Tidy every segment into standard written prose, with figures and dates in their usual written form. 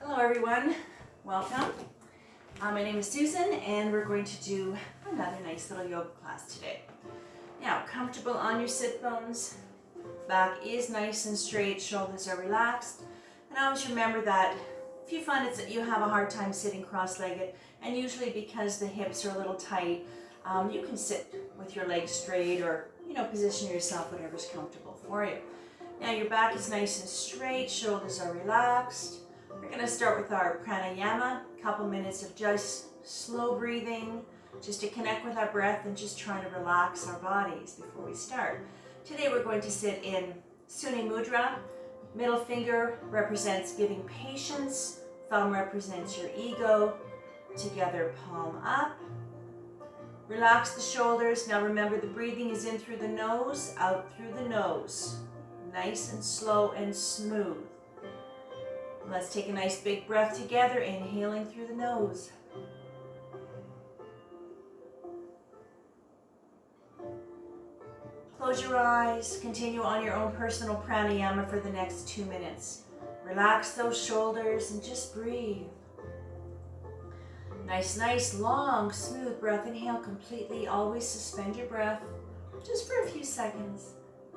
Hello everyone, welcome. My name is Susan and we're going to do another nice little yoga class today. Now, comfortable on your sit bones, back is nice and straight, shoulders are relaxed. And always remember that if you find that you have a hard time sitting cross-legged, and usually because the hips are a little tight, you can sit with your legs straight or position yourself whatever's comfortable for you. Now your back is nice and straight, shoulders are relaxed. We're going to start with our pranayama, a couple minutes of just slow breathing, just to connect with our breath and just trying to relax our bodies before we start. Today we're going to sit in Suni Mudra. Middle finger represents giving patience, thumb represents your ego. Together, palm up. Relax the shoulders. Now remember the breathing is in through the nose, out through the nose. Nice and slow and smooth. Let's take a nice big breath together, inhaling through the nose. Close your eyes, continue on your own personal pranayama for the next 2 minutes. Relax those shoulders and just breathe. Nice, long, smooth breath. Inhale completely, always suspend your breath just for a few seconds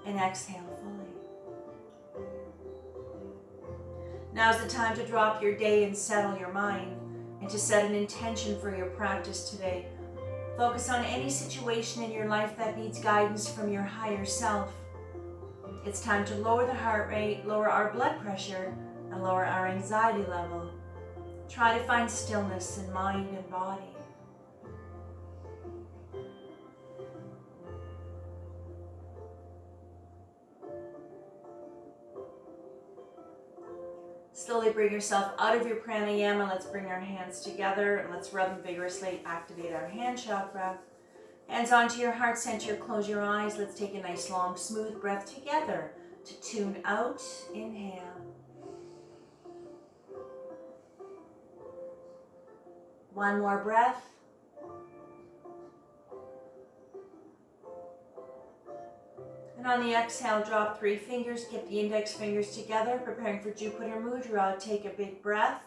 and exhale fully. Now's the time to drop your day and settle your mind and to set an intention for your practice today. Focus on any situation in your life that needs guidance from your higher self. It's time to lower the heart rate, lower our blood pressure, and lower our anxiety level. Try to find stillness in mind and body. Slowly bring yourself out of your pranayama. Let's bring our hands together and let's rub them vigorously. Activate our hand chakra. Hands onto your heart center. Close your eyes. Let's take a nice long smooth breath together to tune out. Inhale. One more breath. And on the exhale, drop 3 fingers, keep the index fingers together, preparing for Jupiter Mudra. Take a big breath.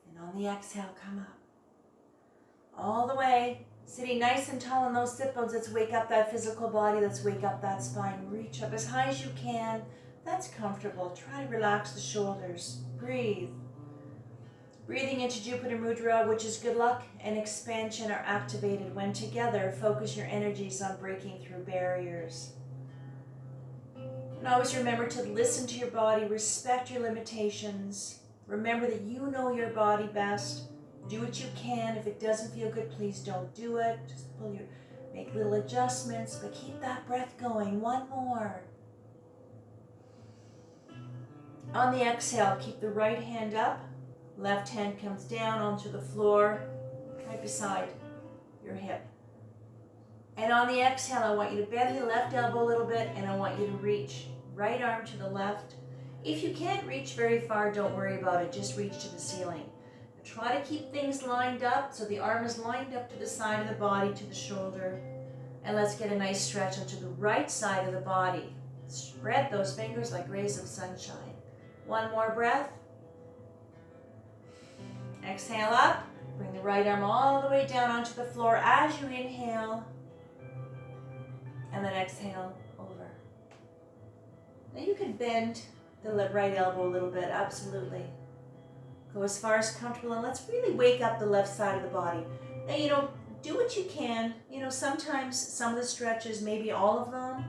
And on the exhale, come up. All the way, sitting nice and tall on those sit bones. Let's wake up that physical body. Let's wake up that spine. Reach up as high as you can. That's comfortable. Try to relax the shoulders. Breathe. Breathing into Jupiter Mudra, which is good luck and expansion, are activated when together. Focus your energies on breaking through barriers. And always remember to listen to your body, respect your limitations. Remember that you know your body best. Do what you can. If it doesn't feel good, please don't do it. Just make little adjustments, but keep that breath going. One more. On the exhale, keep the right hand up. Left hand comes down onto the floor, right beside your hip. And on the exhale, I want you to bend the left elbow a little bit, and I want you to reach right arm to the left. If you can't reach very far, don't worry about it. Just reach to the ceiling. Try to keep things lined up so the arm is lined up to the side of the body, to the shoulder. And let's get a nice stretch onto the right side of the body. Spread those fingers like rays of sunshine. One more breath. Exhale up. Bring the right arm all the way down onto the floor as you inhale. And then exhale over. Now you can bend the right elbow a little bit, absolutely. Go as far as comfortable, and let's really wake up the left side of the body. Now, do what you can. Sometimes some of the stretches, maybe all of them,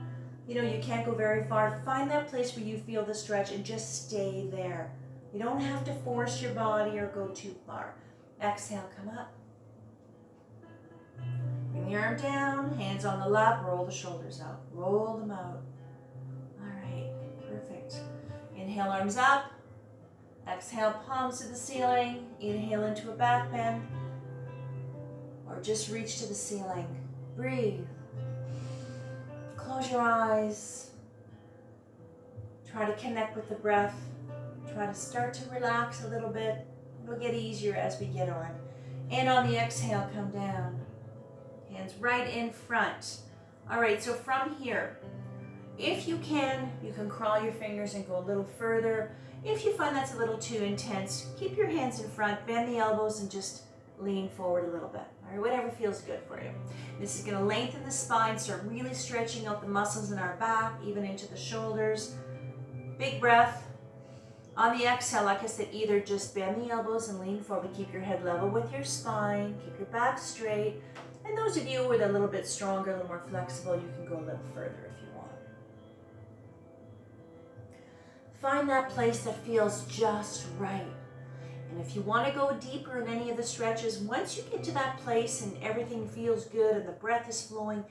you can't go very far. Find that place where you feel the stretch and just stay there. You don't have to force your body or go too far. Exhale, come up. Bring the arm down, hands on the lap, roll the shoulders out. Roll them out. All right, perfect. Inhale, arms up. Exhale, palms to the ceiling. Inhale into a back bend. Or just reach to the ceiling. Breathe. Close your eyes. Try to connect with the breath. Try to start to relax a little bit. It'll get easier as we get on. And on the exhale, come down. Hands right in front. All right, so from here, If you can crawl your fingers and go a little further. If you find that's a little too intense, keep your hands in front, bend the elbows, and just lean forward a little bit. All right, whatever feels good for you. This is going to lengthen the spine, start really stretching out the muscles in our back, even into the shoulders. Big breath. On the exhale, like I said, either just bend the elbows and lean forward, keep your head level with your spine, keep your back straight. And those of you who are a little bit stronger, a little more flexible, you can go a little further if you want. Find that place that feels just right. And if you want to go deeper in any of the stretches, once you get to that place and everything feels good and the breath is flowing,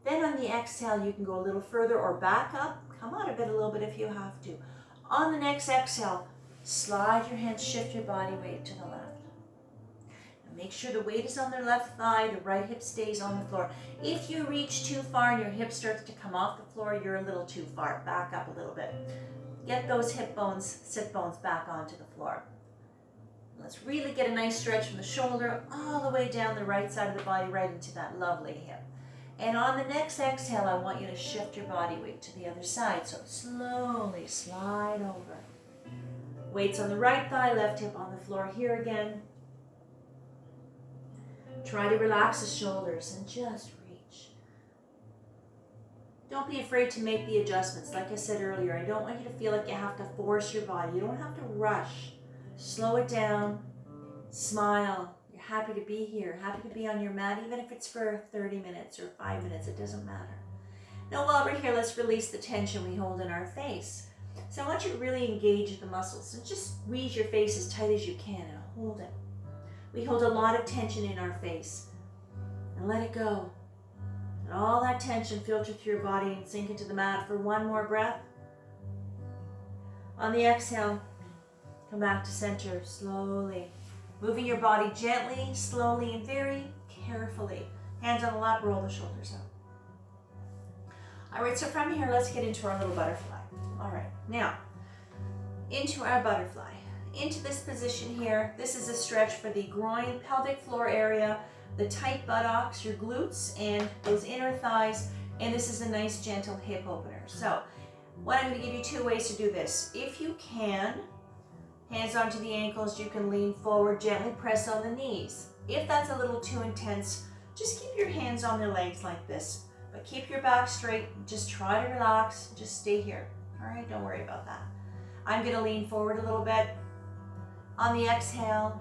then on the exhale, you can go a little further or back up. Come out of it a little bit if you have to. On the next exhale, slide your hands, shift your body weight to the left. And make sure the weight is on the left thigh, the right hip stays on the floor. If you reach too far and your hip starts to come off the floor, you're a little too far. Back up a little bit. Get those hip bones, sit bones back onto the floor. Let's really get a nice stretch from the shoulder all the way down the right side of the body, right into that lovely hip. And on the next exhale, I want you to shift your body weight to the other side. So slowly slide over. Weights on the right thigh, left hip on the floor here again. Try to relax the shoulders and just reach. Don't be afraid to make the adjustments. Like I said earlier, I don't want you to feel like you have to force your body. You don't have to rush. Slow it down. Smile. You're happy to be here, happy to be on your mat, even if it's for 30 minutes or 5 minutes, it doesn't matter. Now while we're here, let's release the tension we hold in our face. So I want you to really engage the muscles and just squeeze your face as tight as you can and hold it. We hold a lot of tension in our face. And let it go. And all that tension filter through your body and sink into the mat for one more breath. On the exhale, come back to center slowly. Moving your body gently, slowly, and very carefully. Hands on the lap, roll the shoulders up. All right, so from here, let's get into our little butterfly. All right, now, into our butterfly. Into this position here, this is a stretch for the groin, pelvic floor area, the tight buttocks, your glutes, and those inner thighs, and this is a nice gentle hip opener. So, what I'm going to give you 2 ways to do this. If you can, hands onto the ankles, you can lean forward, gently press on the knees. If that's a little too intense, just keep your hands on their legs like this. But keep your back straight, just try to relax, just stay here. All right, don't worry about that. I'm gonna lean forward a little bit. On the exhale,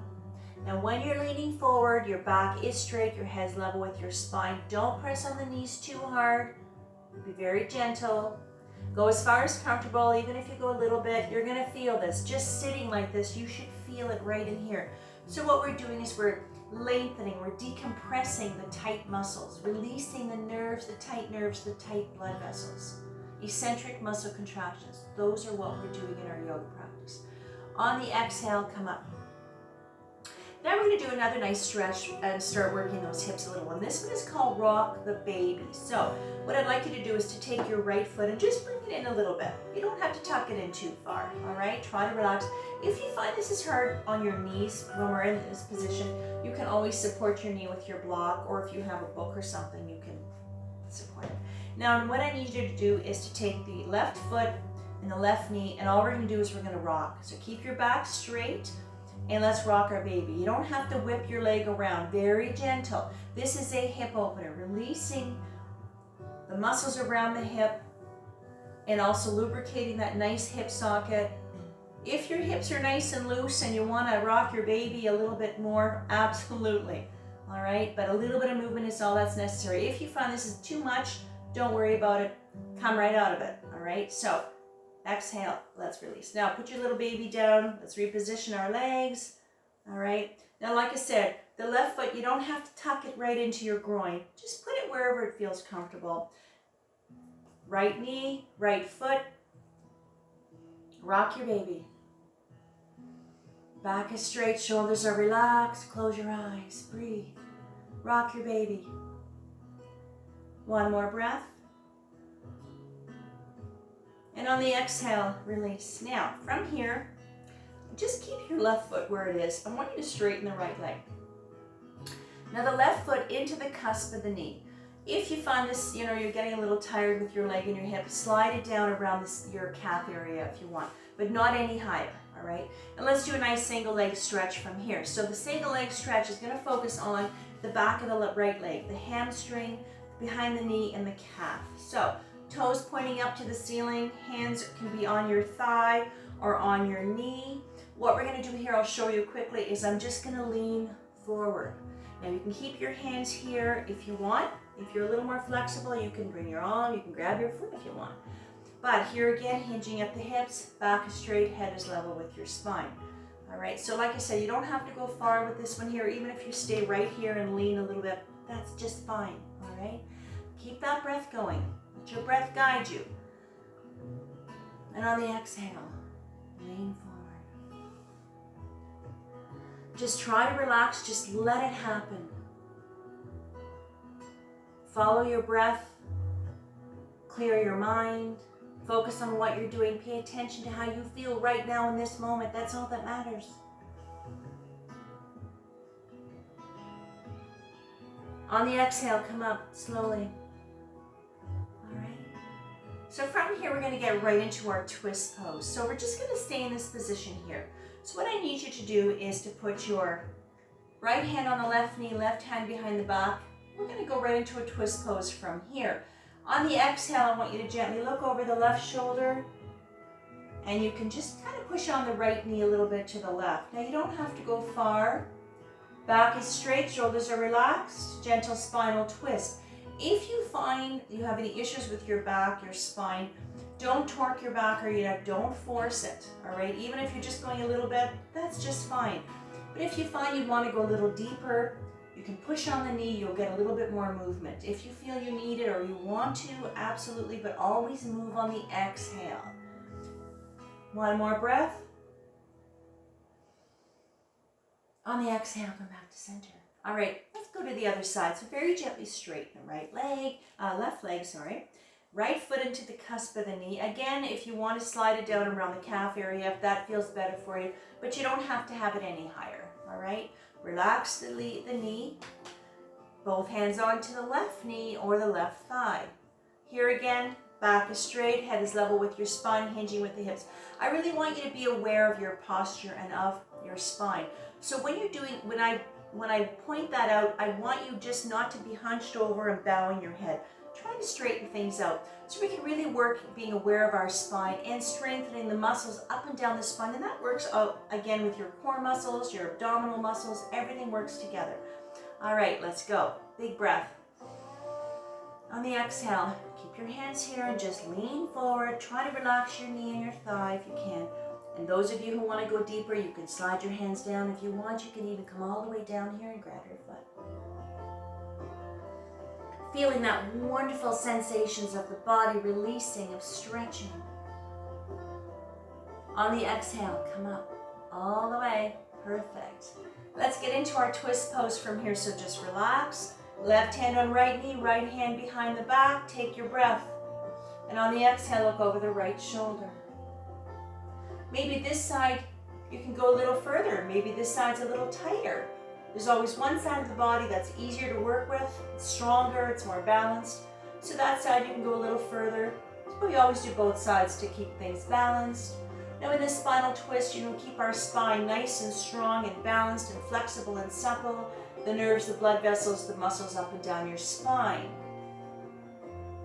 now when you're leaning forward, your back is straight, your head's level with your spine. Don't press on the knees too hard. Be very gentle. Go as far as comfortable. Even if you go a little bit, you're gonna feel this. Just sitting like this, you should feel it right in here. So what we're doing is we're lengthening, we're decompressing the tight muscles, releasing the nerves, the tight blood vessels. Eccentric muscle contractions. Those are what we're doing in our yoga practice. On the exhale, come up. Now we're going to do another nice stretch and start working those hips a little. And this one is called Rock the Baby. So what I'd like you to do is to take your right foot and just bring it in a little bit. You don't have to tuck it in too far, all right? Try to relax. If you find this is hard on your knees when we're in this position, you can always support your knee with your block, or if you have a book or something, you can support it. Now what I need you to do is to take the left foot and the left knee, and all we're going to do is we're going to rock. So keep your back straight. And let's rock our baby. You don't have to whip your leg around. Very gentle. This is a hip opener, releasing the muscles around the hip and also lubricating that nice hip socket. If your hips are nice and loose and you want to rock your baby a little bit more, absolutely. All right, but a little bit of movement is all that's necessary. If you find this is too much, don't worry about it. Come right out of it. All right, so exhale, let's release. Now put your little baby down. Let's reposition our legs. All right. Now, like I said, the left foot, you don't have to tuck it right into your groin. Just put it wherever it feels comfortable. Right knee, right foot. Rock your baby. Back is straight, shoulders are relaxed. Close your eyes, breathe. Rock your baby. One more breath. And on the exhale, release. Now, from here, just keep your left foot where it is. I want you to straighten the right leg. Now the left foot into the cusp of the knee. If you find this, you're getting a little tired with your leg and your hip, slide it down around your calf area if you want, but not any higher, all right? And let's do a nice single leg stretch from here. So the single leg stretch is gonna focus on the back of the right leg, the hamstring, behind the knee, and the calf. So toes pointing up to the ceiling, hands can be on your thigh or on your knee. What we're gonna do here, I'll show you quickly, is I'm just gonna lean forward. Now you can keep your hands here if you want. If you're a little more flexible, you can bring your arm, you can grab your foot if you want. But here again, hinging at the hips, back is straight, head is level with your spine. All right, so like I said, you don't have to go far with this one here. Even if you stay right here and lean a little bit, that's just fine, all right? Keep that breath going. Let your breath guide you. And on the exhale, lean forward. Just try to relax, just let it happen. Follow your breath, clear your mind, focus on what you're doing, pay attention to how you feel right now in this moment. That's all that matters. On the exhale, come up slowly. All right. So from here, we're going to get right into our twist pose. So we're just going to stay in this position here. So what I need you to do is to put your right hand on the left knee, left hand behind the back. We're going to go right into a twist pose from here. On the exhale, I want you to gently look over the left shoulder, and you can just kind of push on the right knee a little bit to the left. Now you don't have to go far. Back is straight, shoulders are relaxed, gentle spinal twist. If you find you have any issues with your back, your spine, don't torque your back or your neck, don't force it, all right? Even if you're just going a little bit, that's just fine. But if you find you want to go a little deeper, you can push on the knee, you'll get a little bit more movement. If you feel you need it or you want to, absolutely, but always move on the exhale. One more breath. On the exhale, come back to center. All right, let's go to the other side. So very gently straighten the left leg, Right foot into the cusp of the knee. Again, if you want to slide it down around the calf area, if that feels better for you, but you don't have to have it any higher, all right? Relax the knee, both hands onto the left knee or the left thigh. Here again, back is straight, head is level with your spine, hinging with the hips. I really want you to be aware of your posture and of your spine. So when I point that out, I want you just not to be hunched over and bowing your head. Try to straighten things out so we can really work being aware of our spine and strengthening the muscles up and down the spine. And that works again with your core muscles, your abdominal muscles, everything works together. All right, let's go. Big breath. On the exhale, keep your hands here and just lean forward. Try to relax your knee and your thigh if you can. And those of you who want to go deeper, you can slide your hands down. If you want, you can even come all the way down here and grab your foot. Feeling that wonderful sensations of the body releasing, of stretching. On the exhale, come up all the way. Perfect. Let's get into our twist pose from here. So just relax. Left hand on right knee, right hand behind the back. Take your breath. And on the exhale, look over the right shoulder. Maybe this side, you can go a little further. Maybe this side's a little tighter. There's always one side of the body that's easier to work with. It's stronger, it's more balanced. So that side you can go a little further. But we always do both sides to keep things balanced. Now in this spinal twist, keep our spine nice and strong and balanced and flexible and supple. The nerves, the blood vessels, the muscles up and down your spine.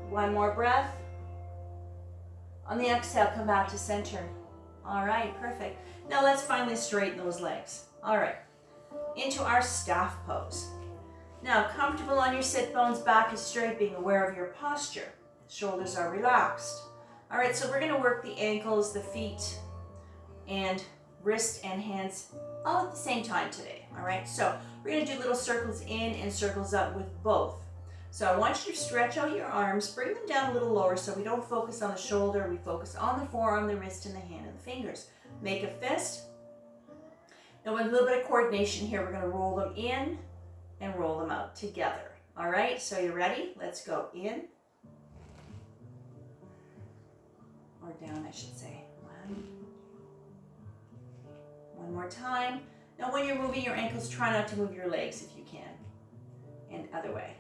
One more breath. On the exhale, come back to center. All right, perfect. Now let's finally straighten those legs. All right. Into our staff pose. Now, comfortable on your sit bones, back is straight, being aware of your posture. Shoulders are relaxed. All right, so we're gonna work the ankles, the feet, and wrists and hands all at the same time today, all right? So we're gonna do little circles in and circles up with both. So I want you to stretch out your arms, bring them down a little lower so we don't focus on the shoulder, we focus on the forearm, the wrist, and the hand and the fingers. Make a fist. Now with a little bit of coordination here, we're gonna roll them in and roll them out together. All right, so you ready? Let's go in, or down, I should say. One more time. Now when you're moving your ankles, try not to move your legs if you can. And other way.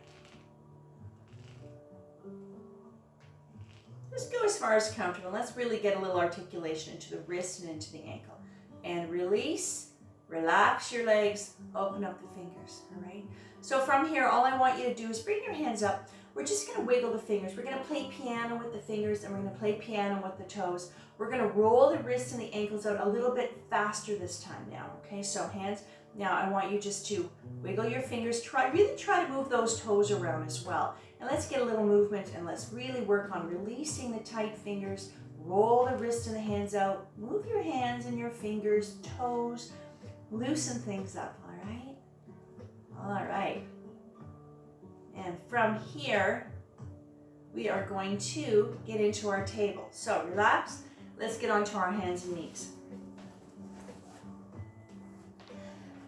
Just go as far as comfortable. Let's really get a little articulation into the wrist and into the ankle. And release, relax your legs, open up the fingers, all right? So from here, all I want you to do is bring your hands up. We're just gonna wiggle the fingers. We're gonna play piano with the fingers and we're gonna play piano with the toes. We're gonna roll the wrists and the ankles out a little bit faster this time now, okay? So hands, now I want you just to wiggle your fingers. Really try to move those toes around as well. And let's get a little movement and let's really work on releasing the tight fingers. Roll the wrists and the hands out. Move your hands and your fingers, toes. Loosen things up, all right? All right. And from here, we are going to get into our table. So relax. Let's get onto our hands and knees.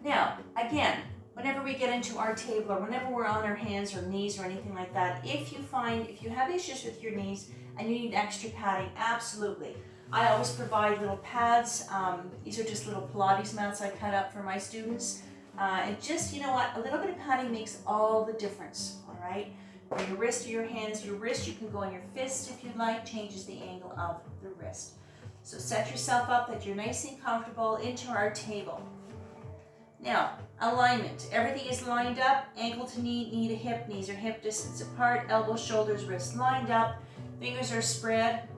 Now, again, whenever we get into our table or whenever we're on our hands or knees or anything like that, if you have issues with your knees and you need extra padding, absolutely. I always provide little pads. These are just little Pilates mats I cut up for my students. And just, you know what, a little bit of padding makes all the difference, all right? For your wrist or your hands, your wrist, you can go on your fist if you'd like, changes the angle of the wrist. So set yourself up that you're nice and comfortable into our table. Now, alignment. Everything is lined up, ankle to knee, knee to hip, knees are hip distance apart, elbows, shoulders, wrists lined up, fingers are spread,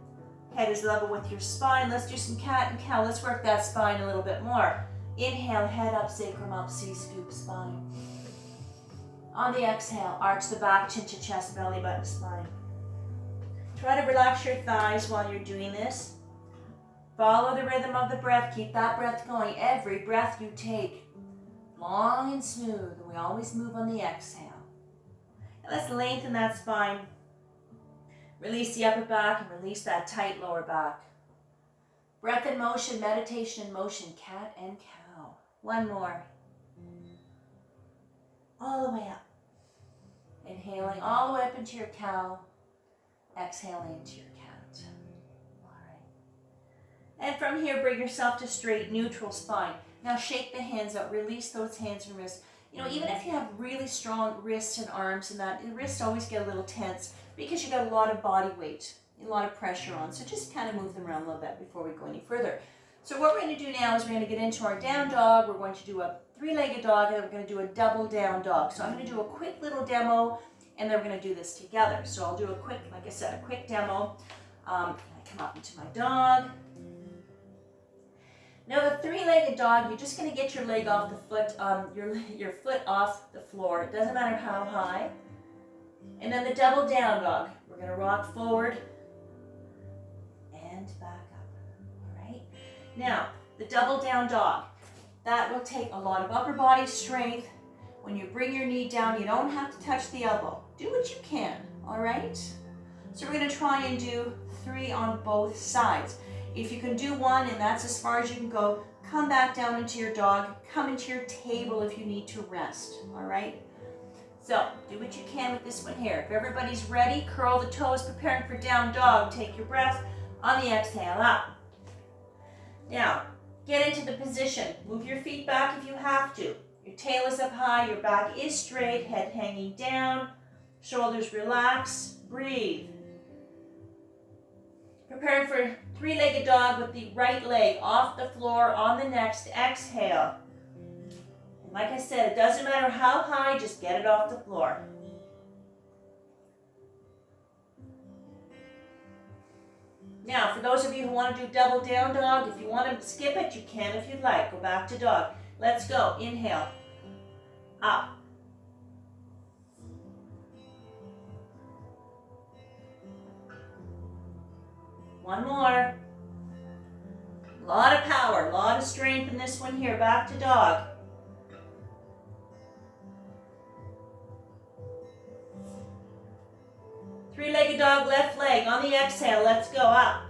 head is level with your spine. Let's do some cat and cow. Let's work that spine a little bit more. Inhale, head up, sacrum up, C-scoop, spine. On the exhale, arch the back, chin to chest, belly button, spine. Try to relax your thighs while you're doing this. Follow the rhythm of the breath. Keep that breath going. Every breath you take, long and smooth, and we always move on the exhale. And let's lengthen that spine. Release the upper back and release that tight lower back. Breath in motion, meditation in motion, cat and cow. One more. All the way up. Inhaling all the way up into your cow. Exhaling into your cat. All right. And from here, bring yourself to straight, neutral spine. Now shake the hands out. Release those hands and wrists. You know, even if you have really strong wrists and arms and that, the wrists always get a little tense because you got a lot of body weight, a lot of pressure on. So just kind of move them around a little bit before we go any further. So what we're going to do now is we're going to get into our down dog. We're going to do a three-legged dog, and then we're going to do a double down dog. So I'm going to do a quick little demo, and then we're going to do this together. So I'll do a quick, like I said, a quick demo. I come up into my dog. Now the three-legged dog, you're just going to get your leg off the foot, your foot off the floor. It doesn't matter how high. And then the double down dog, we're going to rock forward and back up. All right. Now the double down dog, that will take a lot of upper body strength. When you bring your knee down, you don't have to touch the elbow. Do what you can. All right. So we're going to try and do 3 on both sides. If you can do 1 and that's as far as you can go, come back down into your dog, come into your table if you need to rest, all right? So do what you can with this one here. If everybody's ready, curl the toes, preparing for down dog. Take your breath on the exhale, up. Now, get into the position. Move your feet back if you have to. Your tail is up high, your back is straight, head hanging down, shoulders relax, breathe. Preparing for three-legged dog with the right leg off the floor on the next exhale. And like I said, it doesn't matter how high, just get it off the floor. Now, for those of you who want to do double down dog, if you want to skip it, you can if you'd like. Go back to dog. Let's go. Inhale. Up. One more. A lot of power, a lot of strength in this one here. Back to dog. Three-legged dog, left leg. On the exhale, let's go up.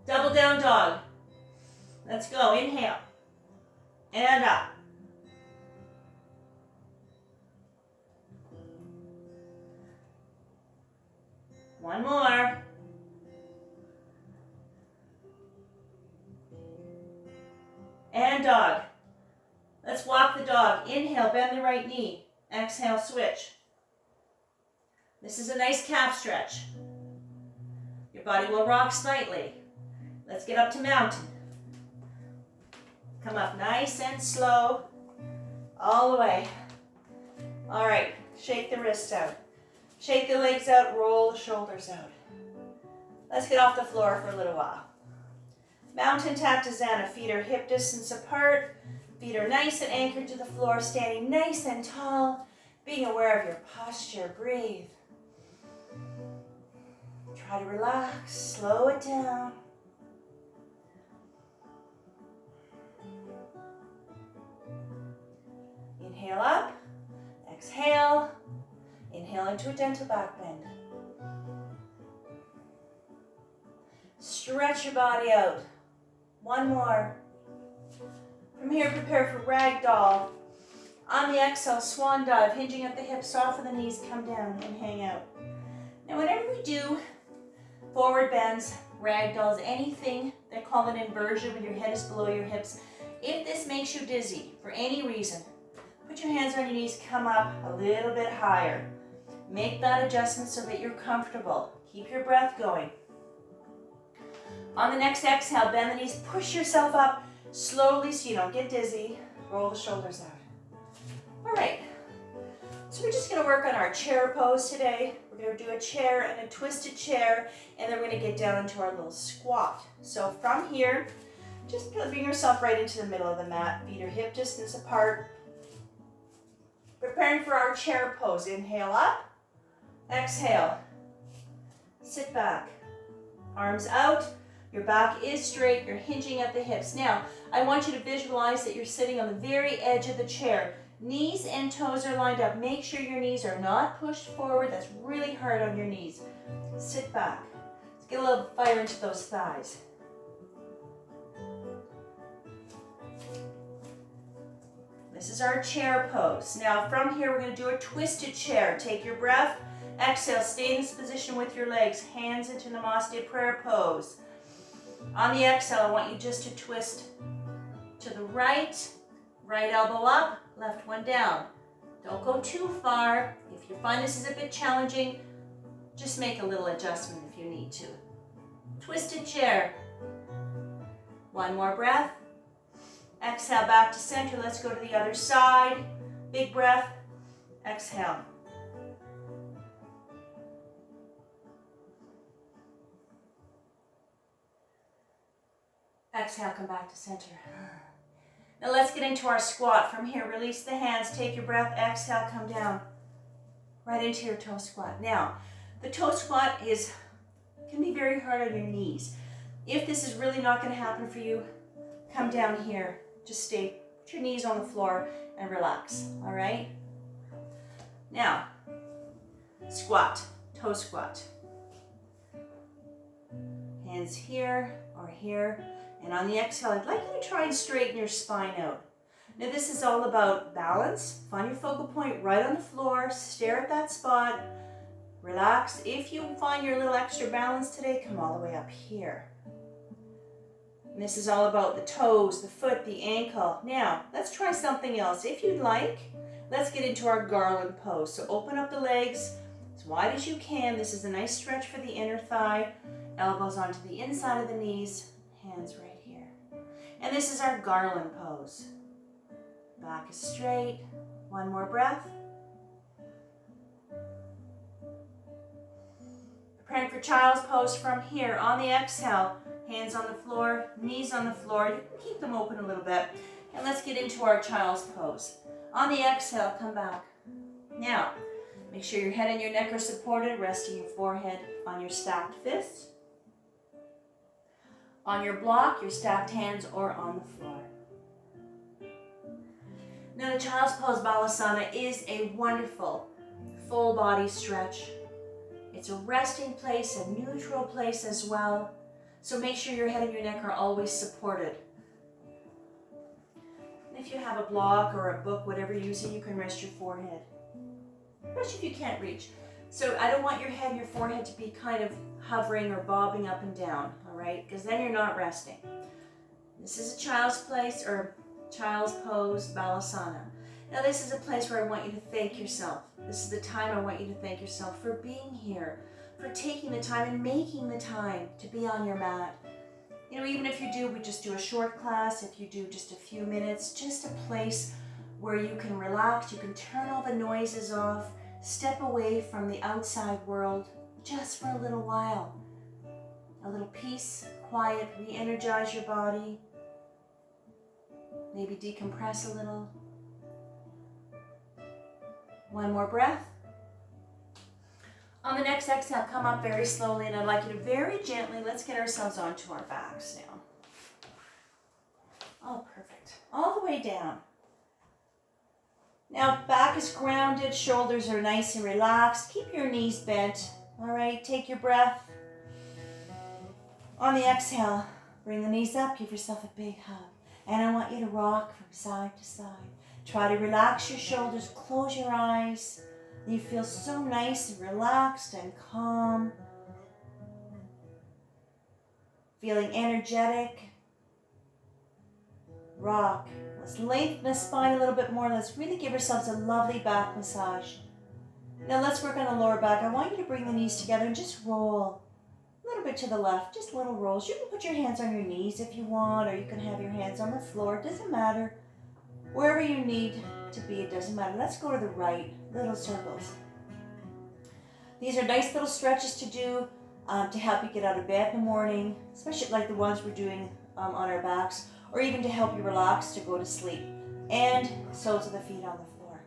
Double down dog. Let's go. Inhale. And up. One more. And dog. Let's walk the dog. Inhale, bend the right knee. Exhale, switch. This is a nice calf stretch. Your body will rock slightly. Let's get up to mountain. Come up nice and slow, all the way. All right, shake the wrists out. Shake the legs out, roll the shoulders out. Let's get off the floor for a little while. Mountain Tattasana, feet are hip distance apart. Feet are nice and anchored to the floor, standing nice and tall, being aware of your posture. Breathe. Try to relax, slow it down. Inhale up, exhale. Inhale into a gentle back bend. Stretch your body out. One more. From here, prepare for ragdoll. On the exhale, swan dive, hinging at the hips, soften the knees, come down and hang out. Now, whenever we do forward bends, ragdolls, anything, they call it inversion when your head is below your hips. If this makes you dizzy for any reason, put your hands on your knees, come up a little bit higher. Make that adjustment so that you're comfortable. Keep your breath going. On the next exhale, bend the knees, push yourself up slowly so you don't get dizzy. Roll the shoulders out. All right, so we're just gonna work on our chair pose today. We're gonna do a chair and a twisted chair, and then we're gonna get down into our little squat. So from here, just bring yourself right into the middle of the mat. Feet are hip distance apart. Preparing for our chair pose. Inhale up, exhale. Sit back, arms out. Your back is straight, you're hinging at the hips. Now, I want you to visualize that you're sitting on the very edge of the chair. Knees and toes are lined up. Make sure your knees are not pushed forward. That's really hard on your knees. Sit back. Let's get a little fire into those thighs. This is our chair pose. Now, from here, we're going to do a twisted chair. Take your breath. Exhale, stay in this position with your legs. Hands into Namaste prayer pose. On the exhale, I want you just to twist to the right, right elbow up, left one down. Don't go too far. If you find this is a bit challenging, just make a little adjustment if you need to. Twisted chair. One more breath. Exhale back to center. Let's go to the other side. Big breath. Exhale. Exhale, come back to center. Now let's get into our squat. From here, release the hands, take your breath, exhale, come down. Right into your toe squat. Now, the toe squat can be very hard on your knees. If this is really not going to happen for you, come down here. Just stay, put your knees on the floor and relax, all right? Now, squat, toe squat. Hands here or here. And on the exhale, I'd like you to try and straighten your spine out. Now this is all about balance. Find your focal point right on the floor. Stare at that spot. Relax. If you find your little extra balance today, come all the way up here. And this is all about the toes, the foot, the ankle. Now, let's try something else. If you'd like, let's get into our garland pose. So open up the legs as wide as you can. This is a nice stretch for the inner thigh. Elbows onto the inside of the knees. Hands right here. And this is our garland pose. Back is straight. One more breath. Preparing for child's pose from here. On the exhale, hands on the floor, knees on the floor. You can keep them open a little bit. And let's get into our child's pose. On the exhale, come back. Now, make sure your head and your neck are supported, resting your forehead on your stacked fists. On your block, your stacked hands, or on the floor. Now the child's pose Balasana is a wonderful full body stretch. It's a resting place, a neutral place as well. So make sure your head and your neck are always supported. And if you have a block or a book, whatever you're using, you can rest your forehead. Especially if you can't reach. So I don't want your head and your forehead to be kind of hovering or bobbing up and down, all right? Because then you're not resting. This is a child's place or child's pose, Balasana. Now this is a place where I want you to thank yourself This is the time I want you to thank yourself for being here, for taking the time and making the time to be on your mat. You know, even if we just do a short class, if you do just a few minutes, just a place where you can relax, you can turn all the noises off, step away from the outside world just for a little while. A little peace, quiet, re-energize your body, maybe decompress a little. One more breath. On the next exhale, come up very slowly, and I'd like you to very gently, let's get ourselves onto our backs now. Oh, perfect. All the way down. Now, back is grounded, shoulders are nice and relaxed. Keep your knees bent. All right, take your breath. On the exhale, bring the knees up, give yourself a big hug. And I want you to rock from side to side. Try to relax your shoulders, close your eyes. You feel so nice and relaxed and calm. Feeling energetic. Rock. Let's lengthen the spine a little bit more. Let's really give ourselves a lovely back massage. Now let's work on the lower back. I want you to bring the knees together and just roll. A little bit to the left, just little rolls. You can put your hands on your knees if you want, or you can have your hands on the floor. It doesn't matter. Wherever you need to be, it doesn't matter. Let's go to the right, little circles. These are nice little stretches to do to help you get out of bed in the morning, especially like the ones we're doing on our backs, or even to help you relax to go to sleep. And soles of the feet on the floor.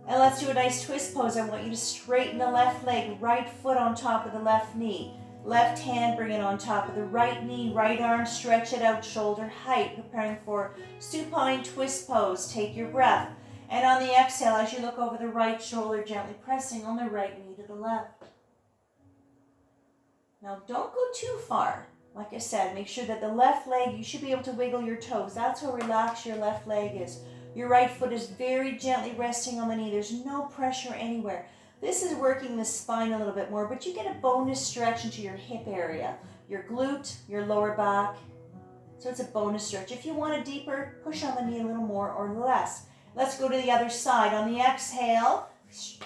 And let's do a nice twist pose. I want you to straighten the left leg, right foot on top of the left knee. Left hand, bring it on top of the right knee, right arm, stretch it out, shoulder height, preparing for supine twist pose. Take your breath. And on the exhale, as you look over the right shoulder, gently pressing on the right knee to the left. Now, don't go too far. Like I said, make sure that the left leg, you should be able to wiggle your toes. That's how relaxed your left leg is. Your right foot is very gently resting on the knee. There's no pressure anywhere. This is working the spine a little bit more, but you get a bonus stretch into your hip area, your glute, your lower back. So it's a bonus stretch. If you want it deeper, push on the knee a little more or less. Let's go to the other side. On the exhale,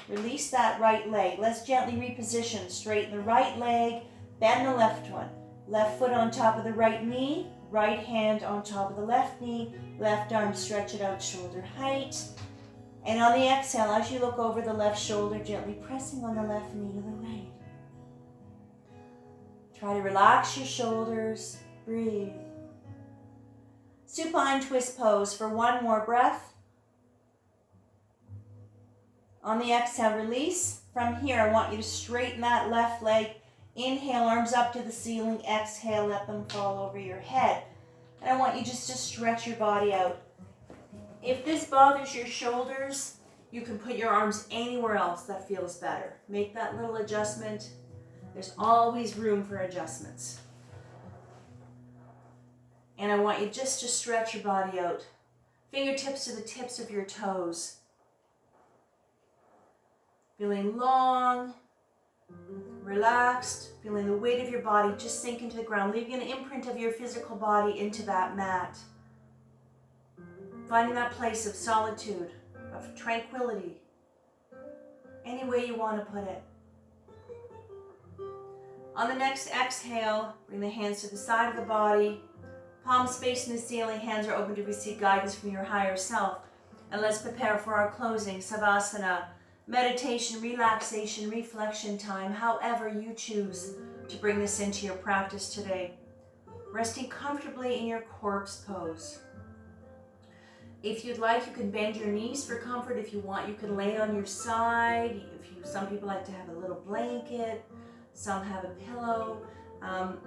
release that right leg. Let's gently reposition. Straighten the right leg, bend the left one. Left foot on top of the right knee, right hand on top of the left knee, left arm, stretch it out, shoulder height. And on the exhale, as you look over the left shoulder, gently pressing on the left knee to the right. Try to relax your shoulders, breathe. Supine twist pose for one more breath. On the exhale, release. From here, I want you to straighten that left leg. Inhale, arms up to the ceiling. Exhale, let them fall over your head. And I want you just to stretch your body out. If this bothers your shoulders, you can put your arms anywhere else that feels better. Make that little adjustment. There's always room for adjustments. And I want you just to stretch your body out. Fingertips to the tips of your toes. Feeling long, relaxed, feeling the weight of your body just sink into the ground, leaving an imprint of your physical body into that mat. Finding that place of solitude, of tranquility, any way you want to put it. On the next exhale, bring the hands to the side of the body, palms facing the ceiling, hands are open to receive guidance from your higher self. And let's prepare for our closing Savasana, meditation, relaxation, reflection time, however you choose to bring this into your practice today. Resting comfortably in your corpse pose. If you'd like, you can bend your knees for comfort. If you want, you can lay on your side. Some people like to have a little blanket. Some have a pillow.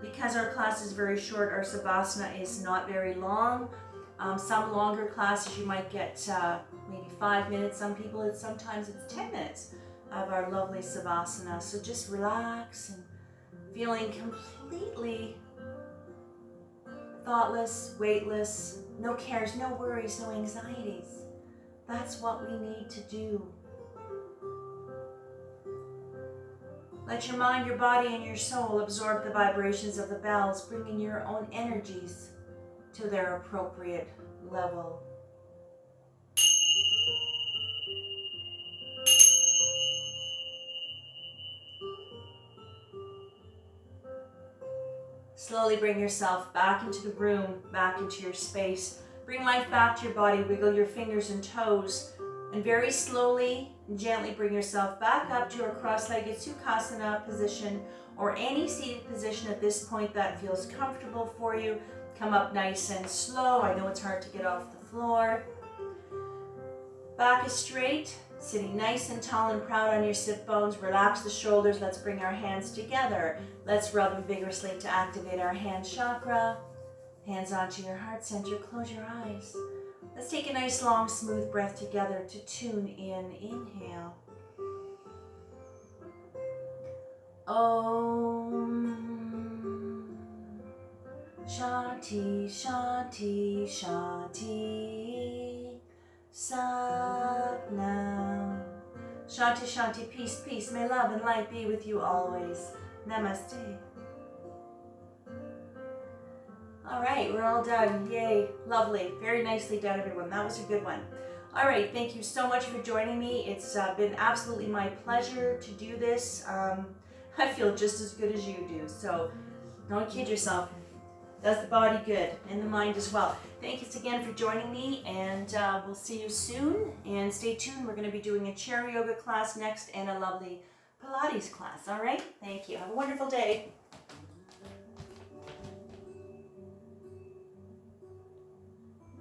Because our class is very short, our Savasana is not very long. Some longer classes you might get maybe 5 minutes. Sometimes it's 10 minutes of our lovely Savasana. So just relax and feeling completely thoughtless, weightless, no cares, no worries, no anxieties. That's what we need to do. Let your mind, your body, and your soul absorb the vibrations of the bells, bringing your own energies to their appropriate level. Slowly bring yourself back into the room, back into your space. Bring life back to your body. Wiggle your fingers and toes. And very slowly and gently bring yourself back up to a cross-legged Sukhasana position or any seated position at this point that feels comfortable for you. Come up nice and slow. I know it's hard to get off the floor. Back is straight, sitting nice and tall and proud on your sit bones. Relax the shoulders. Let's bring our hands together. Let's rub them vigorously to activate our hand chakra. Hands onto your heart center. Close your eyes. Let's take a nice long smooth breath together to tune in. Inhale. Om Shanti Shanti Shanti Satnam. Shanti Shanti, peace, peace. May love and light be with you always. Namaste. All right, we're all done. Yay, lovely. Very nicely done, everyone. That was a good one. All right, thank you so much for joining me. It's been absolutely my pleasure to do this. I feel just as good as you do, so don't kid yourself. Does the body good and the mind as well. Thanks again for joining me, and we'll see you soon. And stay tuned. We're going to be doing a chair yoga class next and a lovely Pilates class. All right? Thank you. Have a wonderful day.